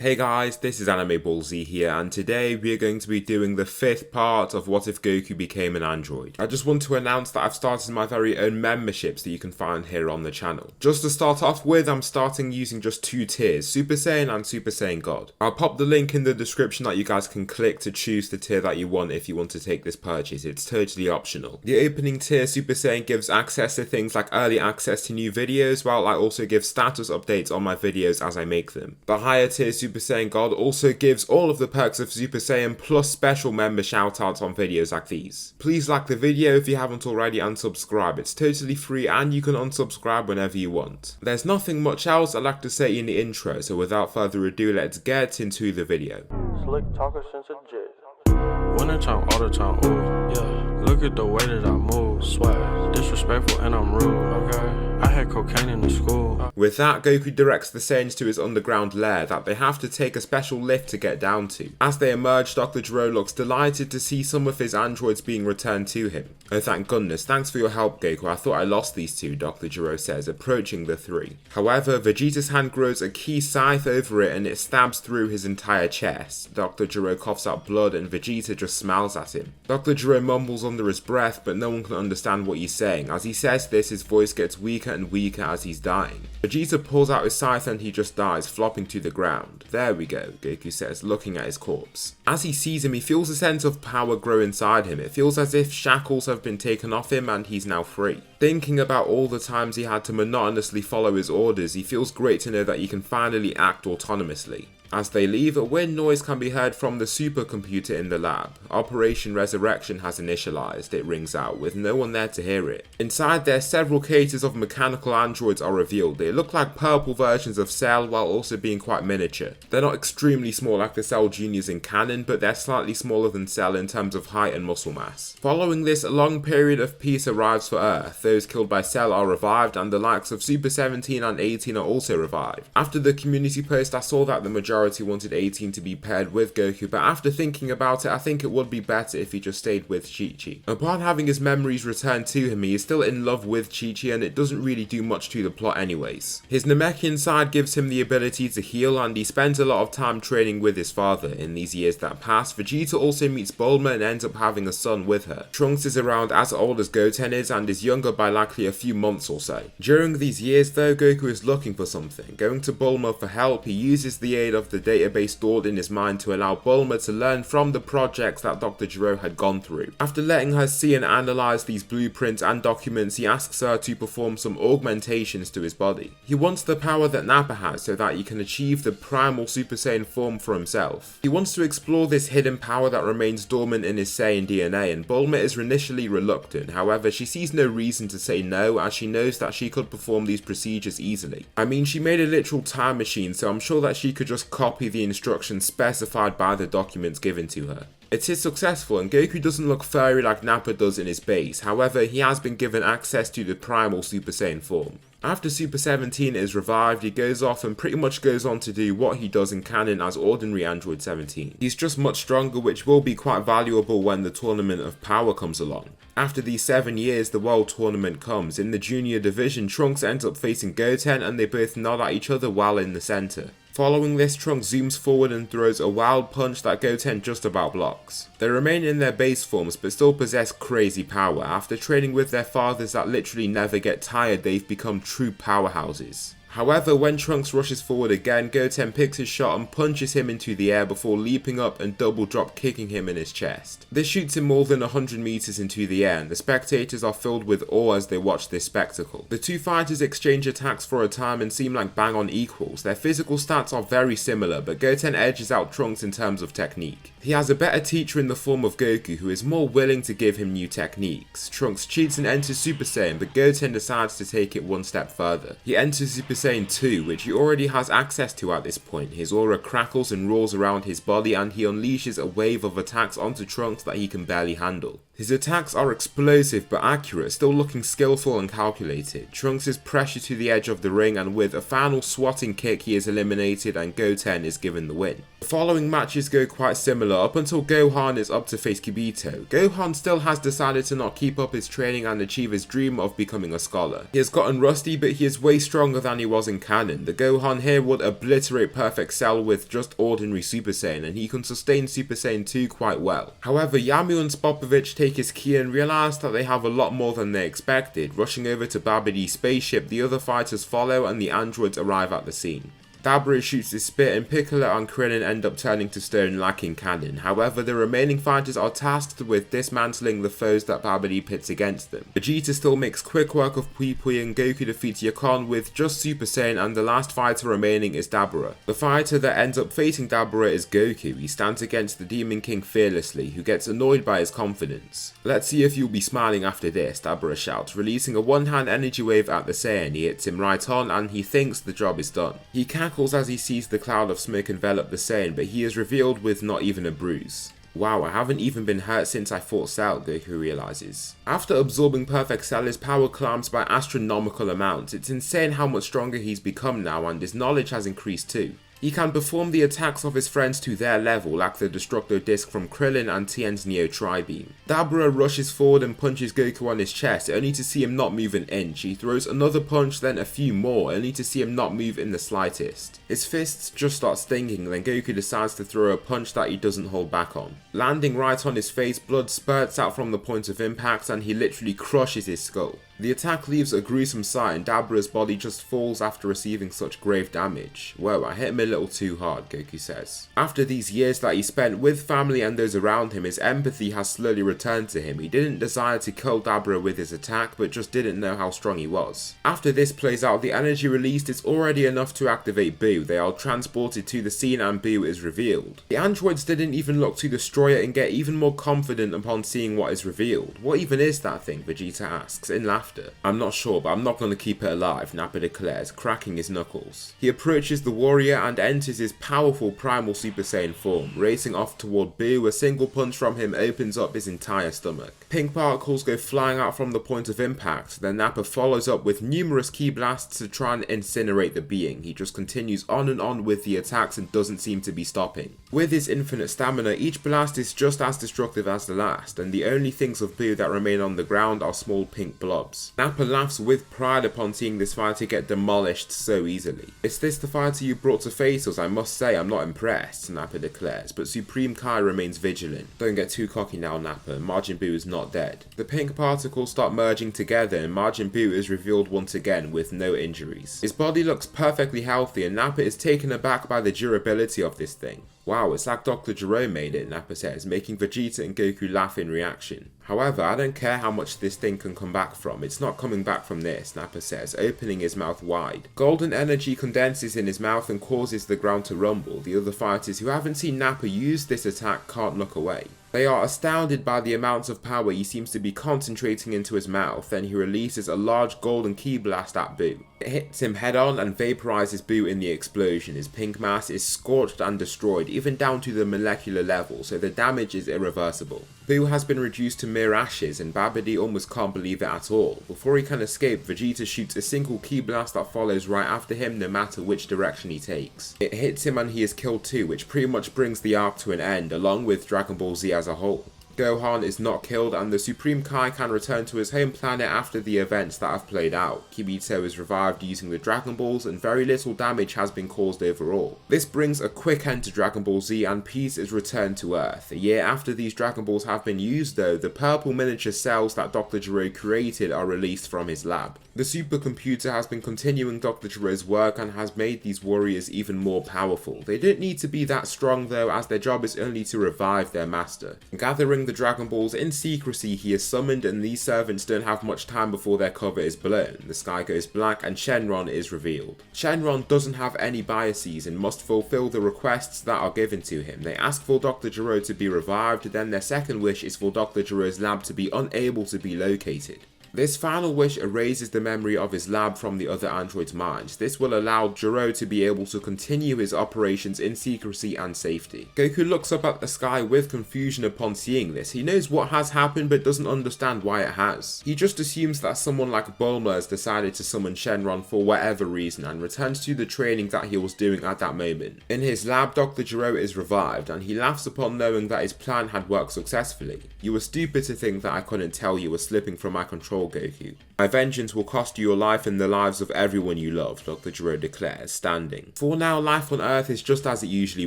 Hey guys, this is Anime Ball Z here, and today we are going to be doing the 5th part of What If Goku Became an Android. I just want to announce that I've started my very own memberships that you can find here on the channel. Just to start off with, I'm starting using just 2 tiers, Super Saiyan and Super Saiyan God. I'll pop the link in the description that you guys can click to choose the tier that you want if you want to take this purchase. It's totally optional. The opening tier, Super Saiyan, gives access to things like early access to new videos, while I also give status updates on my videos as I make them. The higher tier, Super Saiyan God, also gives all of the perks of Super Saiyan plus special member shoutouts on videos like these. Please like the video if you haven't already and subscribe. It's totally free and you can unsubscribe whenever you want. There's nothing much else I'd like to say in the intro, so without further ado, let's get into the video. Slick talker since a jet. Winter time, all the time, ooh, yeah. Look at the way that I move, swag. Disrespectful and I'm rude, okay. I had cocaine in the school. With that, Goku directs the Saiyans to his underground lair that they have to take a special lift to get down to. As they emerge, Dr. Gero looks delighted to see some of his androids being returned to him. Oh, thank goodness, thanks for your help, Goku. I thought I lost these two, Dr. Gero says, approaching the 3. However, Vegeta's hand grows a key scythe over it and it stabs through his entire chest. Dr. Gero coughs out blood and Vegeta just smiles at him. Dr. Gero mumbles under his breath, but no one can understand what he's saying. As he says this, his voice gets weaker and weaker as he's dying. Vegeta pulls out his scythe and he just dies, flopping to the ground. There we go, Goku says, looking at his corpse. As he sees him, he feels a sense of power grow inside him. It feels as if shackles have been taken off him and he's now free. Thinking about all the times he had to monotonously follow his orders, he feels great to know that he can finally act autonomously. As they leave, a weird noise can be heard from the supercomputer in the lab. Operation Resurrection has initialized, it rings out, with no one there to hear it. Inside there, several cases of mechanical androids are revealed. They look like purple versions of Cell while also being quite miniature. They're not extremely small like the Cell Juniors in canon, but they're slightly smaller than Cell in terms of height and muscle mass. Following this, a long period of peace arrives for Earth. Those killed by Cell are revived, and the likes of Super 17 and 18 are also revived. After the community post, I saw that the majority wanted 18 to be paired with Goku, but after thinking about it, I think it would be better if he just stayed with Chi-Chi. Upon having his memories returned to him, he is still in love with Chi-Chi and it doesn't really do much to the plot anyways. His Namekian side gives him the ability to heal and he spends a lot of time training with his father. In these years that pass, Vegeta also meets Bulma and ends up having a son with her. Trunks is around as old as Goten is and is younger by likely a few months or so. During these years though, Goku is looking for something. Going to Bulma for help, he uses the aid of the database stored in his mind to allow Bulma to learn from the projects that Dr. Gero had gone through. After letting her see and analyze these blueprints and documents, he asks her to perform some augmentations to his body. He wants the power that Nappa has so that he can achieve the primal Super Saiyan form for himself. He wants to explore this hidden power that remains dormant in his Saiyan DNA, and Bulma is initially reluctant. However, she sees no reason to say no as she knows that she could perform these procedures easily. I mean, she made a literal time machine, so I'm sure that she could just copy the instructions specified by the documents given to her. It is successful and Goku doesn't look furry like Nappa does in his base, however he has been given access to the primal Super Saiyan form. After Super 17 is revived, he goes off and pretty much goes on to do what he does in canon as ordinary Android 17. He's just much stronger, which will be quite valuable when the Tournament of Power comes along. After these 7 years, the World Tournament comes. In the Junior Division, Trunks ends up facing Goten and they both nod at each other while in the center. Following this, Trunks zooms forward and throws a wild punch that Goten just about blocks. They remain in their base forms but still possess crazy power. After training with their fathers that literally never get tired, they've become true powerhouses. However, when Trunks rushes forward again, Goten picks his shot and punches him into the air before leaping up and double drop kicking him in his chest. This shoots him more than 100 meters into the air and the spectators are filled with awe as they watch this spectacle. The two fighters exchange attacks for a time and seem like bang on equals. Their physical stats are very similar, but Goten edges out Trunks in terms of technique. He has a better teacher in the form of Goku who is more willing to give him new techniques. Trunks cheats and enters Super Saiyan, but Goten decides to take it one step further. He enters Super Saiyan 2, which he already has access to at this point. His aura crackles and roars around his body and he unleashes a wave of attacks onto Trunks that he can barely handle. His attacks are explosive but accurate, still looking skillful and calculated. Trunks is pressured to the edge of the ring and with a final swatting kick he is eliminated and Goten is given the win. The following matches go quite similar up until Gohan is up to face Kibito. Gohan still has decided to not keep up his training and achieve his dream of becoming a scholar. He has gotten rusty but he is way stronger than he was in canon, the Gohan here would obliterate Perfect Cell with just ordinary Super Saiyan, and he can sustain Super Saiyan 2 quite well. However, Yamu and Spopovich take his ki and realise that they have a lot more than they expected. Rushing over to Babidi's spaceship, the other fighters follow and the androids arrive at the scene. Dabura shoots his spit and Piccolo and Krillin end up turning to stone like in canon. However, the remaining fighters are tasked with dismantling the foes that Babidi pits against them. Vegeta still makes quick work of Pui Pui and Goku defeats Yakon with just Super Saiyan, and the last fighter remaining is Dabura. The fighter that ends up facing Dabura is Goku. He stands against the Demon King fearlessly, who gets annoyed by his confidence. "Let's see if you'll be smiling after this," Dabura shouts, releasing a one-hand energy wave at the Saiyan. He hits him right on and he thinks the job is done. He cackles as he sees the cloud of smoke envelop the Saiyan, but he is revealed with not even a bruise. "Wow, I haven't even been hurt since I fought Cell," Goku realizes. After absorbing Perfect Cell, his power climbs by astronomical amounts. It's insane how much stronger he's become now, and his knowledge has increased too. He can perform the attacks of his friends to their level, like the Destructo Disc from Krillin and Tien's Neo Tri-Beam. Dabura rushes forward and punches Goku on his chest, only to see him not move an inch. He throws another punch, then a few more, only to see him not move in the slightest. His fists just start stinging, then Goku decides to throw a punch that he doesn't hold back on. Landing right on his face, blood spurts out from the point of impact and he literally crushes his skull. The attack leaves a gruesome sight and Dabura's body just falls after receiving such grave damage. "Whoa, I hit him a little too hard," Goku says. After these years that he spent with family and those around him, his empathy has slowly returned to him. He didn't desire to kill Dabura with his attack, but just didn't know how strong he was. After this plays out, the energy released is already enough to activate Buu. They are transported to the scene and Buu is revealed. The androids didn't even look to destroy it and get even more confident upon seeing what is revealed. "What even is that thing?" Vegeta asks, in laughter. "I'm not sure, but I'm not going to keep it alive," Nappa declares, cracking his knuckles. He approaches the warrior and enters his powerful primal Super Saiyan form. Racing off toward Buu, a single punch from him opens up his entire stomach. Pink particles go flying out from the point of impact, then Nappa follows up with numerous ki blasts to try and incinerate the being. He just continues on and on with the attacks and doesn't seem to be stopping. With his infinite stamina, each blast is just as destructive as the last, and the only things of Buu that remain on the ground are small pink blobs. Nappa laughs with pride upon seeing this fighter get demolished so easily. "Is this the fighter you brought to face us? I must say I'm not impressed," Nappa declares, but Supreme Kai remains vigilant. "Don't get too cocky now, Nappa. Majin Buu is not dead." The pink particles start merging together and Majin Buu is revealed once again with no injuries. His body looks perfectly healthy and Nappa is taken aback by the durability of this thing. "Wow, it's like Dr. Gero made it," Nappa says, making Vegeta and Goku laugh in reaction. "However, I don't care how much this thing can come back from. It's not coming back from this," Nappa says, opening his mouth wide. Golden energy condenses in his mouth and causes the ground to rumble. The other fighters who haven't seen Nappa use this attack can't look away. They are astounded by the amounts of power he seems to be concentrating into his mouth, then he releases a large golden ki blast at Buu. It hits him head on and vaporizes Buu in the explosion. His pink mass is scorched and destroyed, even down to the molecular level, so the damage is irreversible. Buu has been reduced to mere ashes and Babidi almost can't believe it at all. Before he can escape, Vegeta shoots a single ki blast that follows right after him no matter which direction he takes. It hits him and he is killed too, which pretty much brings the arc to an end, along with Dragon Ball Z as a whole. Gohan is not killed and the Supreme Kai can return to his home planet after the events that have played out. Kibito is revived using the Dragon Balls and very little damage has been caused overall. This brings a quick end to Dragon Ball Z and peace is returned to Earth. A year after these Dragon Balls have been used though, the purple miniature cells that Dr. Gero created are released from his lab. The supercomputer has been continuing Dr. Gero's work and has made these warriors even more powerful. They don't need to be that strong though, as their job is only to revive their master. Gathering the Dragon Balls in secrecy, he is summoned and these servants don't have much time before their cover is blown. The sky goes black and Shenron is revealed. Shenron doesn't have any biases and must fulfill the requests that are given to him. They ask for Dr. Gero to be revived, then their second wish is for Dr. Gero's lab to be unable to be located. This final wish erases the memory of his lab from the other androids' minds. This will allow Gero to be able to continue his operations in secrecy and safety. Goku looks up at the sky with confusion upon seeing this. He knows what has happened but doesn't understand why it has. He just assumes that someone like Bulma has decided to summon Shenron for whatever reason and returns to the training that he was doing at that moment. In his lab, Dr. Gero is revived and he laughs upon knowing that his plan had worked successfully. "You were stupid to think that I couldn't tell you were slipping from my control, Goku. My vengeance will cost you your life and the lives of everyone you love, Dr. Gero declares, standing. For now, life on Earth is just as it usually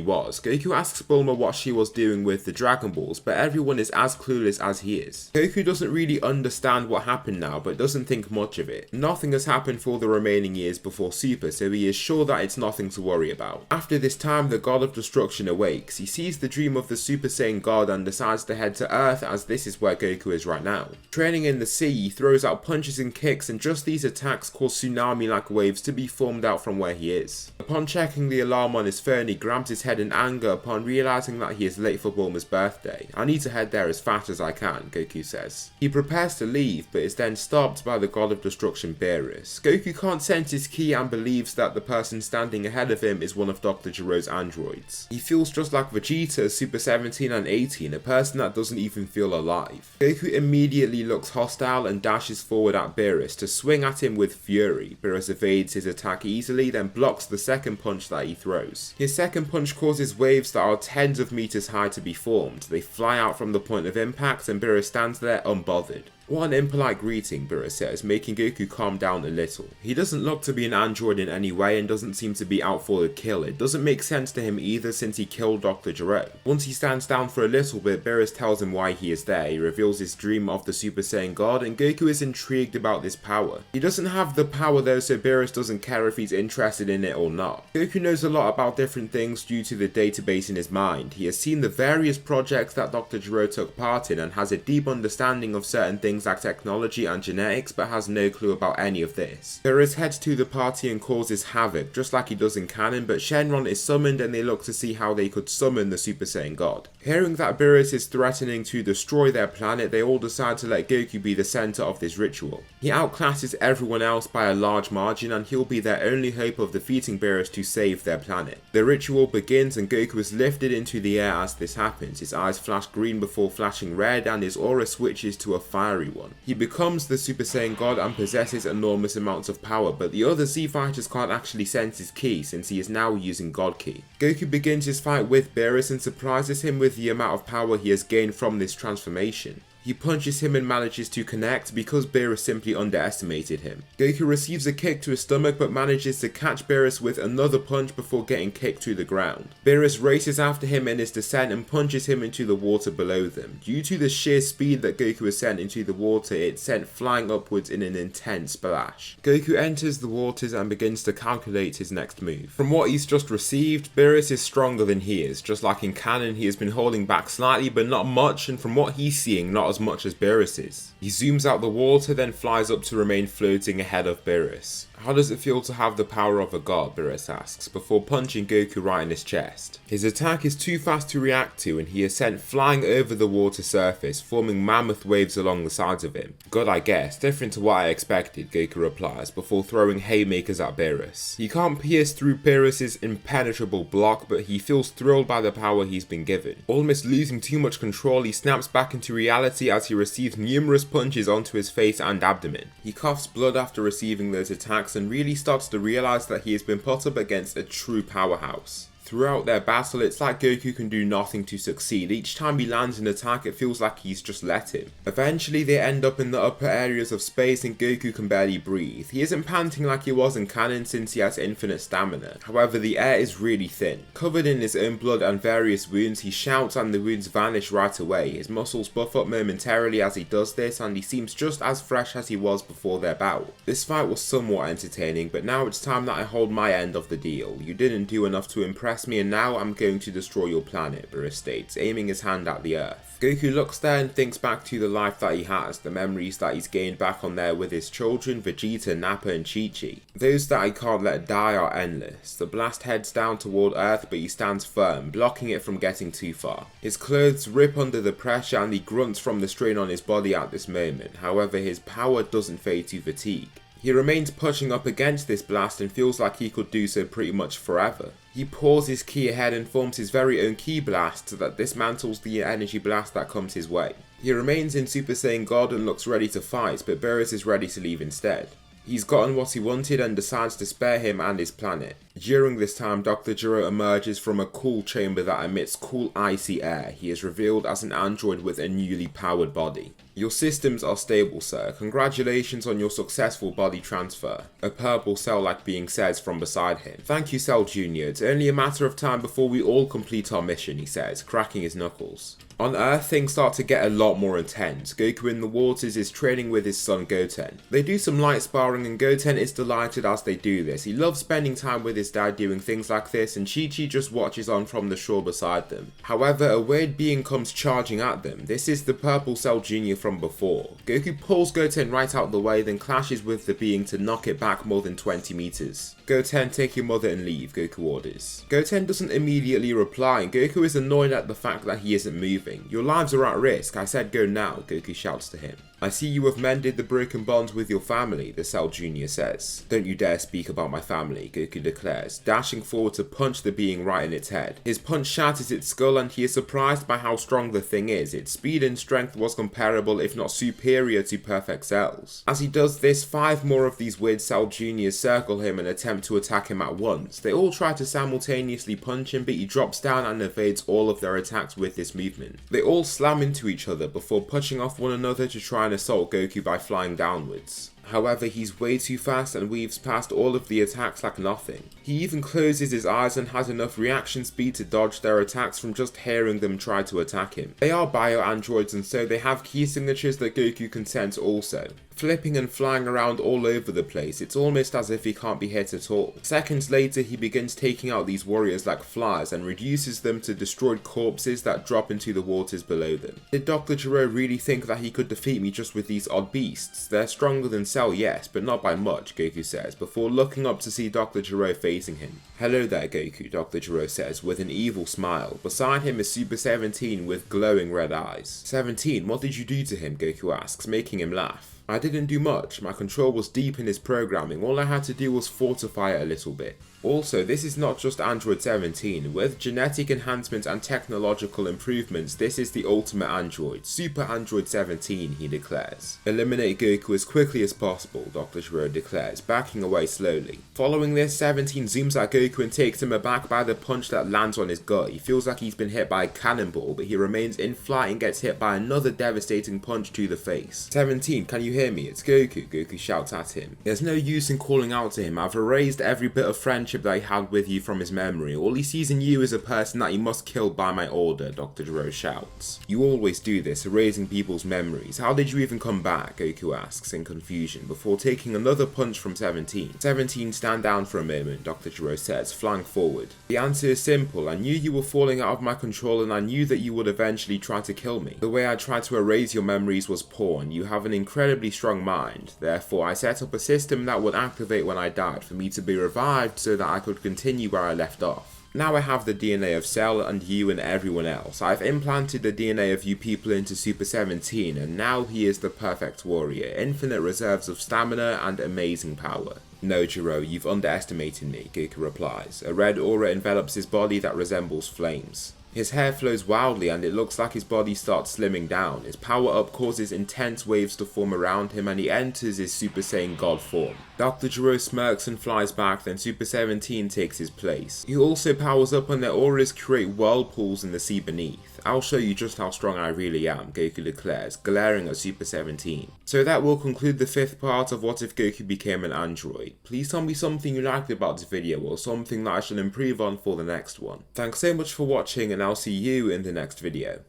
was. Goku asks Bulma what she was doing with the Dragon Balls, but everyone is as clueless as he is. Goku doesn't really understand what happened now, but doesn't think much of it. Nothing has happened for the remaining years before Super, so he is sure that it's nothing to worry about. After this time, the God of Destruction awakes. He sees the dream of the Super Saiyan God and decides to head to Earth, as this is where Goku is right now. Training in the sea, he throws out punches and kicks, and just these attacks cause tsunami-like waves to be formed out from where he is. Upon checking the alarm on his phone, he grabs his head in anger upon realizing that he is late for Bulma's birthday. I need to head there as fast as I can, Goku says. He prepares to leave, but is then stopped by the God of Destruction, Beerus. Goku can't sense his ki and believes that the person standing ahead of him is one of Dr. Gero's androids. He feels just like Vegeta, Super 17 and 18, a person that doesn't even feel alive. Goku immediately looks hostile and dashes forward at Beerus to swing at him with fury. Beerus evades his attack easily, then blocks the second punch that he throws. His second punch causes waves that are tens of meters high to be formed. They fly out from the point of impact and Beerus stands there unbothered. What an impolite greeting, Beerus says, making Goku calm down a little. He doesn't look to be an android in any way and doesn't seem to be out for the kill. It doesn't make sense to him either since he killed Dr. Gero. Once he stands down for a little bit, Beerus tells him why he is there. He reveals his dream of the Super Saiyan God and Goku is intrigued about this power. He doesn't have the power though, so Beerus doesn't care if he's interested in it or not. Goku knows a lot about different things due to the database in his mind. He has seen the various projects that Dr. Gero took part in and has a deep understanding of certain things like technology and genetics, but has no clue about any of this. Beerus heads to the party and causes havoc, just like he does in canon, but Shenron is summoned and they look to see how they could summon the Super Saiyan God. Hearing that Beerus is threatening to destroy their planet, they all decide to let Goku be the center of this ritual. He outclasses everyone else by a large margin and he'll be their only hope of defeating Beerus to save their planet. The ritual begins and Goku is lifted into the air as this happens. His eyes flash green before flashing red and his aura switches to a fiery one. He becomes the Super Saiyan God and possesses enormous amounts of power, but the other Z fighters can't actually sense his ki since he is now using God Ki. Goku begins his fight with Beerus and surprises him with the amount of power he has gained from this transformation. He punches him and manages to connect because Beerus simply underestimated him. Goku receives a kick to his stomach but manages to catch Beerus with another punch before getting kicked to the ground. Beerus races after him in his descent and punches him into the water below them. Due to the sheer speed that Goku was sent into the water, it sent flying upwards in an intense splash. Goku enters the waters and begins to calculate his next move. From what he's just received, Beerus is stronger than he is. Just like in canon, he has been holding back slightly but not much, and from what he's seeing, not as much as Beerus is. He zooms out the water, then flies up to remain floating ahead of Beerus. How does it feel to have the power of a god, Beerus asks, before punching Goku right in his chest. His attack is too fast to react to and he is sent flying over the water surface, forming mammoth waves along the sides of him. Good, I guess, different to what I expected, Goku replies, before throwing haymakers at Beerus. He can't pierce through Beerus' impenetrable block, but he feels thrilled by the power he's been given. Almost losing too much control, he snaps back into reality as he receives numerous punches onto his face and abdomen. He coughs blood after receiving those attacks and really starts to realize that he has been put up against a true powerhouse. Throughout their battle, it's like Goku can do nothing to succeed. Each time he lands an attack, it feels like he's just let him. Eventually, they end up in the upper areas of space and Goku can barely breathe. He isn't panting like he was in canon since he has infinite stamina. However, the air is really thin. Covered in his own blood and various wounds, he shouts and the wounds vanish right away. His muscles buff up momentarily as he does this and he seems just as fresh as he was before their bout. This fight was somewhat entertaining, but now it's time that I hold my end of the deal. You didn't do enough to impress me and now I'm going to destroy your planet, Beerus states, aiming his hand at the Earth. Goku looks there and thinks back to the life that he has, the memories that he's gained back on there with his children, Vegeta, Nappa and Chi-Chi. Those that I can't let die are endless. The blast heads down toward Earth but he stands firm, blocking it from getting too far. His clothes rip under the pressure and he grunts from the strain on his body at this moment, however his power doesn't fade to fatigue. He remains pushing up against this blast and feels like he could do so pretty much forever. He pours his ki ahead and forms his very own ki blast that dismantles the energy blast that comes his way. He remains in Super Saiyan God and looks ready to fight, but Beerus is ready to leave instead. He's gotten what he wanted and decides to spare him and his planet. During this time, Dr. Gero emerges from a cool chamber that emits cool icy air. He is revealed as an android with a newly powered body. Your systems are stable, sir. Congratulations on your successful body transfer. A purple Cell-like being says from beside him. Thank you, Cell Jr. It's only a matter of time before we all complete our mission, he says, cracking his knuckles. On Earth, things start to get a lot more intense. Goku in the waters is training with his son Goten. They do some light sparring and Goten is delighted as they do this. He loves spending time with his dad doing things like this, and Chi-Chi just watches on from the shore beside them. However, a weird being comes charging at them. This is the purple Cell Jr. from before. Goku pulls Goten right out the way, then clashes with the being to knock it back more than 20 meters. Goten, take your mother and leave, Goku orders. Goten doesn't immediately reply, and Goku is annoyed at the fact that he isn't moving. Your lives are at risk, I said go now, Goku shouts to him. I see you have mended the broken bonds with your family, the Cell Jr. says. Don't you dare speak about my family, Goku declares, dashing forward to punch the being right in its head. His punch shatters its skull and he is surprised by how strong the thing is. Its speed and strength was comparable if not superior to Perfect Cell's. As he does this, 5 more of these weird Cell Juniors circle him and attempt to attack him at once. They all try to simultaneously punch him, but he drops down and evades all of their attacks with this movement. They all slam into each other before pushing off one another to try and assault Goku by flying downwards. However, he's way too fast and weaves past all of the attacks like nothing. He even closes his eyes and has enough reaction speed to dodge their attacks from just hearing them try to attack him. They are bio-androids and so they have key signatures that Goku can sense also. Flipping and flying around all over the place, it's almost as if he can't be hit at all. Seconds later, he begins taking out these warriors like flies and reduces them to destroyed corpses that drop into the waters below them. Did Dr. Gero really think that he could defeat me just with these odd beasts? They're stronger than Cell, yes, but not by much, Goku says, before looking up to see Dr. Gero facing him. Hello there, Goku, Dr. Gero says, with an evil smile. Beside him is Super 17 with glowing red eyes. 17, what did you do to him? Goku asks, making him laugh. I didn't do much, my control was deep in his programming, all I had to do was fortify it a little bit. Also, this is not just Android 17, with genetic enhancements and technological improvements, this is the ultimate android, Super Android 17, he declares. Eliminate Goku as quickly as possible, Dr. Gero declares, backing away slowly. Following this, 17 zooms at Goku and takes him aback by the punch that lands on his gut. He feels like he's been hit by a cannonball, but he remains in flight and gets hit by another devastating punch to the face. 17, can you hear me? It's Goku, Goku shouts at him. There's no use in calling out to him, I've erased every bit of friendship that he had with you from his memory. All he sees in you is a person that he must kill by my order, Dr. Gero shouts. You always do this, erasing people's memories. How did you even come back? Goku asks in confusion, before taking another punch from 17. 17, stand down for a moment, Dr. Gero says, flying forward. The answer is simple. I knew you were falling out of my control and I knew that you would eventually try to kill me. The way I tried to erase your memories was poor and you have an incredibly strong mind. Therefore, I set up a system that would activate when I died for me to be revived so that I could continue where I left off. Now I have the DNA of Cell and you and everyone else. I've implanted the DNA of you people into Super 17 and now he is the perfect warrior, infinite reserves of stamina and amazing power. No, Gero, you've underestimated me, Goku replies. A red aura envelops his body that resembles flames. His hair flows wildly and it looks like his body starts slimming down. His power up causes intense waves to form around him and he enters his Super Saiyan God form. Dr. Gero smirks and flies back, then Super 17 takes his place. He also powers up and their auras create whirlpools in the sea beneath. I'll show you just how strong I really am, Goku declares, glaring at Super 17. So that will conclude the 5th part of What If Goku Became an Android. Please tell me something you liked about this video or something that I should improve on for the next one. Thanks so much for watching and I'll see you in the next video.